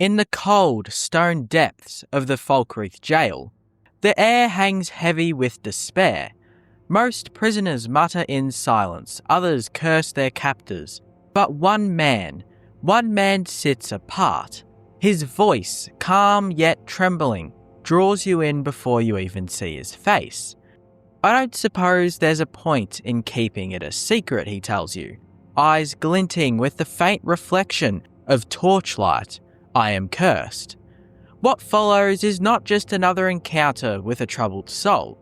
In the cold, stone depths of the Falkreath jail, the air hangs heavy with despair. Most prisoners mutter in silence, others curse their captors. But one man sits apart. His voice, calm yet trembling, draws you in before you even see his face. I don't suppose there's a point in keeping it a secret, he tells you, eyes glinting with the faint reflection of torchlight. I am cursed. What follows is not just another encounter with a troubled soul.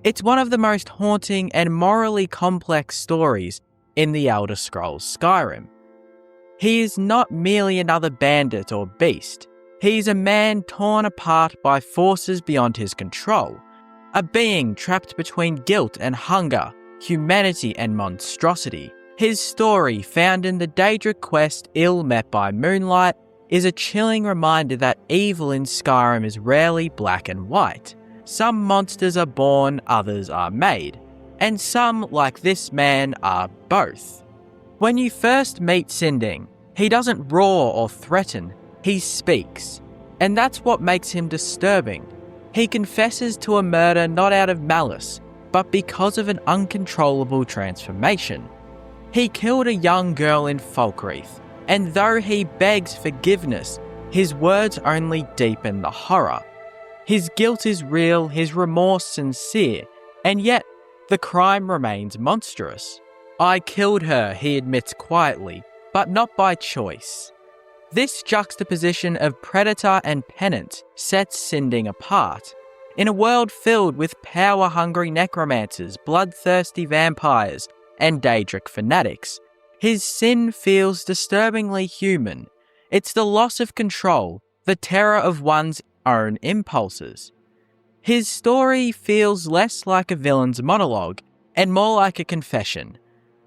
It's one of the most haunting and morally complex stories in the Elder Scrolls Skyrim. He is not merely another bandit or beast. He's a man torn apart by forces beyond his control, a being trapped between guilt and hunger, humanity and monstrosity. His story, found in the Daedric quest Ill Met by Moonlight, is a chilling reminder that evil in Skyrim is rarely black and white. Some monsters are born, others are made, and some, like this man, are both. When you first meet Sinding, he doesn't roar or threaten, he speaks, and that's what makes him disturbing. He confesses to a murder not out of malice, but because of an uncontrollable transformation. He killed a young girl in Falkreath, and though he begs forgiveness, his words only deepen the horror. His guilt is real, his remorse sincere, and yet the crime remains monstrous. I killed her, he admits quietly, but not by choice. This juxtaposition of predator and penitent sets Sinding apart. In a world filled with power-hungry necromancers, bloodthirsty vampires, and Daedric fanatics, his sin feels disturbingly human. It's the loss of control, the terror of one's own impulses. His story feels less like a villain's monologue and more like a confession,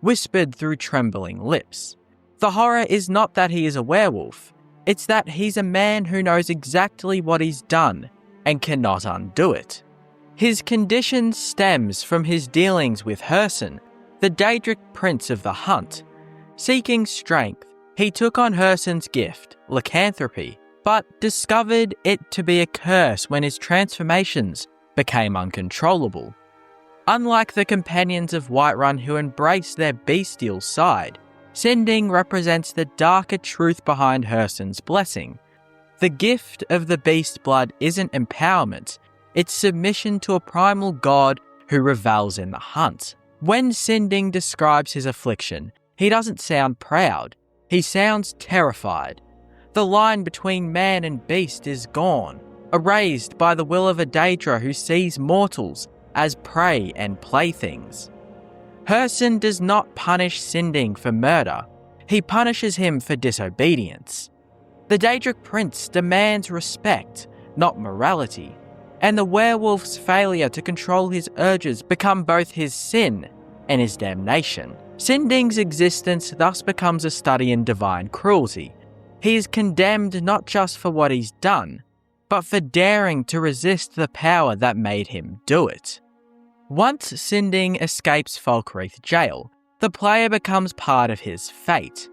whispered through trembling lips. The horror is not that he is a werewolf, it's that he's a man who knows exactly what he's done and cannot undo it. His condition stems from his dealings with Herson, the Daedric prince of the Hunt. Seeking strength, he took on Herson's gift, lycanthropy, but discovered it to be a curse when his transformations became uncontrollable. Unlike the companions of Whiterun who embrace their bestial side, Sinding represents the darker truth behind Herson's blessing. The gift of the beast blood isn't empowerment, it's submission to a primal god who revels in the hunt. When Sinding describes his affliction, he doesn't sound proud, he sounds terrified. The line between man and beast is gone, erased by the will of a Daedra who sees mortals as prey and playthings. Herson does not punish Sinding for murder, he punishes him for disobedience. The Daedric prince demands respect, not morality, and the werewolf's failure to control his urges become both his sin and his damnation. Sinding's existence thus becomes a study in divine cruelty. He is condemned not just for what he's done, but for daring to resist the power that made him do it. Once Sinding escapes Falkreath jail, the player becomes part of his fate.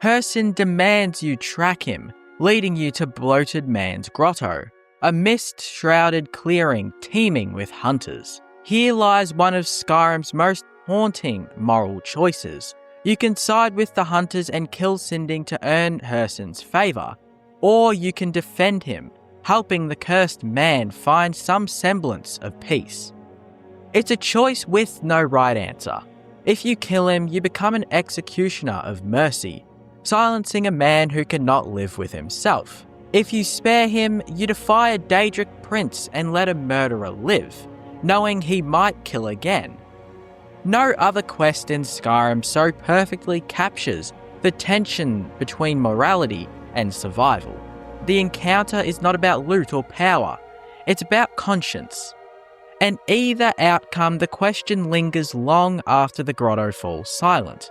Herson demands you track him, leading you to Bloated Man's Grotto, a mist-shrouded clearing teeming with hunters. Here lies one of Skyrim's most haunting moral choices. You can side with the hunters and kill Sinding to earn Herson's favour, or you can defend him, helping the cursed man find some semblance of peace. It's a choice with no right answer. If you kill him, you become an executioner of mercy, silencing a man who cannot live with himself. If you spare him, you defy a Daedric prince and let a murderer live, knowing he might kill again. No other quest in Skyrim so perfectly captures the tension between morality and survival. The encounter is not about loot or power, it's about conscience. And either outcome, the question lingers long after the grotto falls silent.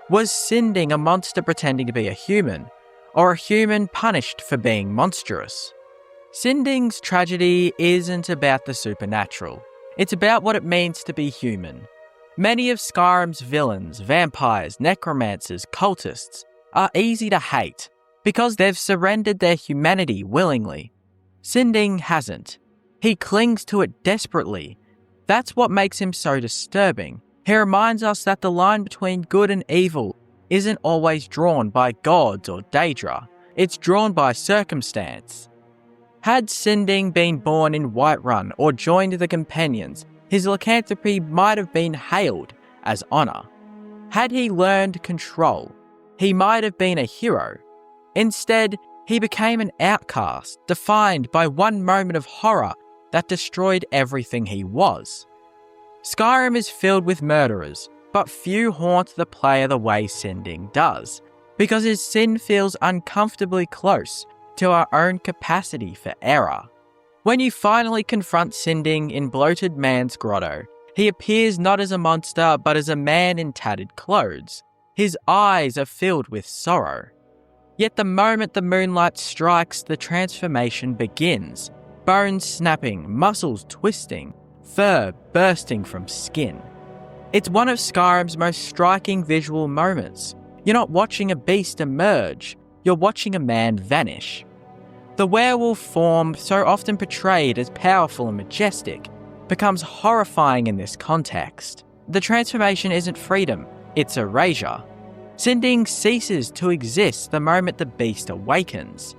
Was Sinding a monster pretending to be a human, or a human punished for being monstrous? Sinding's tragedy isn't about the supernatural, it's about what it means to be human. Many of Skyrim's villains, vampires, necromancers, cultists, are easy to hate, because they've surrendered their humanity willingly. Sinding hasn't. He clings to it desperately. That's what makes him so disturbing. He reminds us that the line between good and evil isn't always drawn by gods or Daedra. It's drawn by circumstance. Had Sinding been born in Whiterun or joined the Companions, his lycanthropy might have been hailed as honour. Had he learned control, he might have been a hero. Instead, he became an outcast, defined by one moment of horror that destroyed everything he was. Skyrim is filled with murderers, but few haunt the player the way Sinding does, because his sin feels uncomfortably close to our own capacity for error. When you finally confront Sinding in Bloated Man's Grotto, he appears not as a monster but as a man in tattered clothes. His eyes are filled with sorrow. Yet the moment the moonlight strikes, the transformation begins. Bones snapping, muscles twisting, fur bursting from skin. It's one of Skyrim's most striking visual moments. You're not watching a beast emerge, you're watching a man vanish. The werewolf form, so often portrayed as powerful and majestic, becomes horrifying in this context. The transformation isn't freedom, it's erasure. Sinding ceases to exist the moment the beast awakens.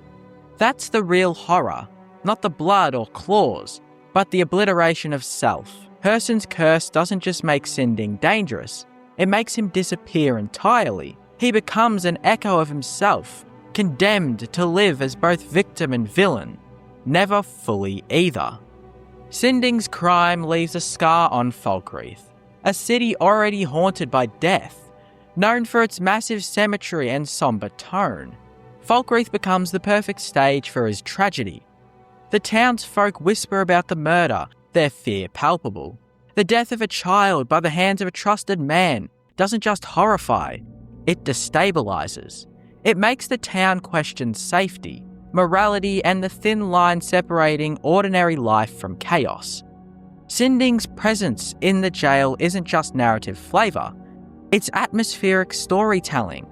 That's the real horror, not the blood or claws, but the obliteration of self. Hersen's curse doesn't just make Sinding dangerous, it makes him disappear entirely. He becomes an echo of himself, condemned to live as both victim and villain, never fully either. Sinding's crime leaves a scar on Falkreath, a city already haunted by death. Known for its massive cemetery and somber tone, Falkreath becomes the perfect stage for his tragedy. The townsfolk whisper about the murder, their fear palpable. The death of a child by the hands of a trusted man doesn't just horrify, it destabilizes. It makes the town question safety, morality, and the thin line separating ordinary life from chaos. Sinding's presence in the jail isn't just narrative flavour, it's atmospheric storytelling.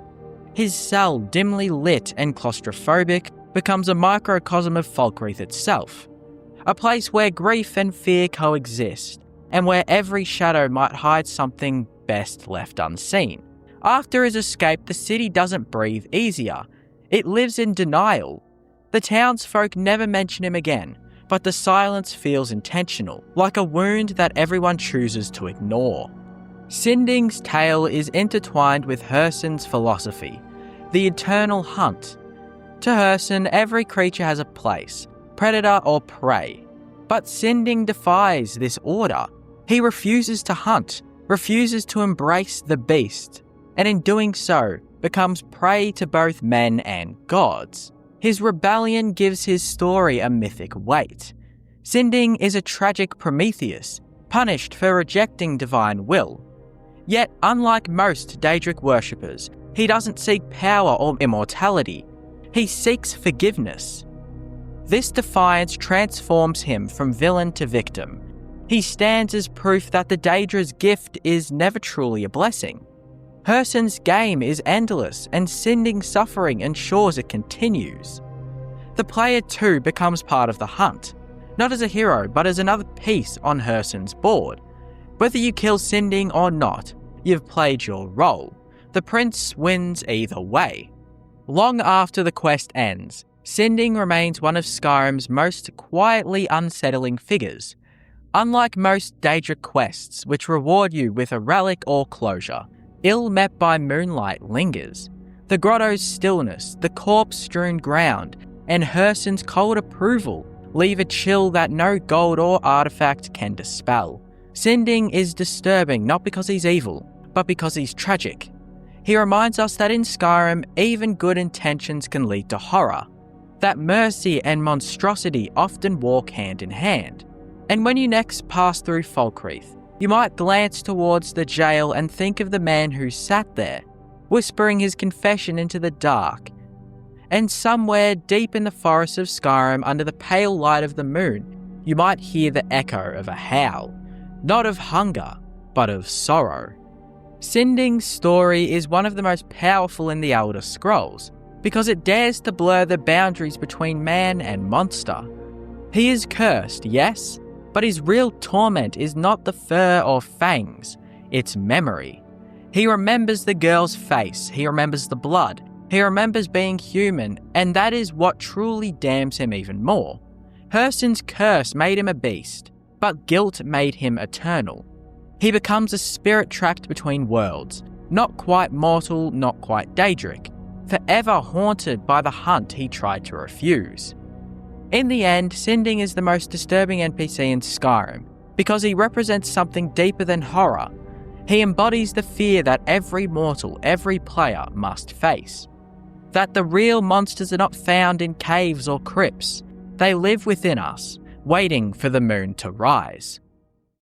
His cell, dimly lit and claustrophobic, becomes a microcosm of Falkreath itself, a place where grief and fear coexist, and where every shadow might hide something best left unseen. After his escape, the city doesn't breathe easier. It lives in denial. The townsfolk never mention him again, but the silence feels intentional, like a wound that everyone chooses to ignore. Sinding's tale is intertwined with Hersen's philosophy, the eternal hunt. To Hersen, every creature has a place, predator or prey. But Sinding defies this order. He refuses to hunt, refuses to embrace the beast, and in doing so, becomes prey to both men and gods. His rebellion gives his story a mythic weight. Sinding is a tragic Prometheus, punished for rejecting divine will. Yet, unlike most Daedric worshippers, he doesn't seek power or immortality. He seeks forgiveness. This defiance transforms him from villain to victim. He stands as proof that the Daedra's gift is never truly a blessing. Hersen's game is endless, and Sinding's suffering ensures it continues. The player too becomes part of the hunt, not as a hero, but as another piece on Hersen's board. Whether you kill Sinding or not, you've played your role. The prince wins either way. Long after the quest ends, Sinding remains one of Skyrim's most quietly unsettling figures. Unlike most Daedric quests, which reward you with a relic or closure, ill met by moonlight lingers. The grotto's stillness, the corpse-strewn ground, and Hersen's cold approval leave a chill that no gold or artifact can dispel. Sinding is disturbing not because he's evil, but because he's tragic. He reminds us that in Skyrim, even good intentions can lead to horror, that mercy and monstrosity often walk hand in hand. And when you next pass through Falkreath, you might glance towards the jail and think of the man who sat there, whispering his confession into the dark. And somewhere deep in the forests of Skyrim, under the pale light of the moon, you might hear the echo of a howl, not of hunger, but of sorrow. Sinding's story is one of the most powerful in the Elder Scrolls, because it dares to blur the boundaries between man and monster. He is cursed, yes, but his real torment is not the fur or fangs, it's memory. He remembers the girl's face, he remembers the blood, he remembers being human, and that is what truly damns him even more. Hurston's curse made him a beast, but guilt made him eternal. He becomes a spirit trapped between worlds, not quite mortal, not quite Daedric, forever haunted by the hunt he tried to refuse. In the end, Sinding is the most disturbing NPC in Skyrim, because he represents something deeper than horror. He embodies the fear that every mortal, every player must face. That the real monsters are not found in caves or crypts. They live within us, waiting for the moon to rise.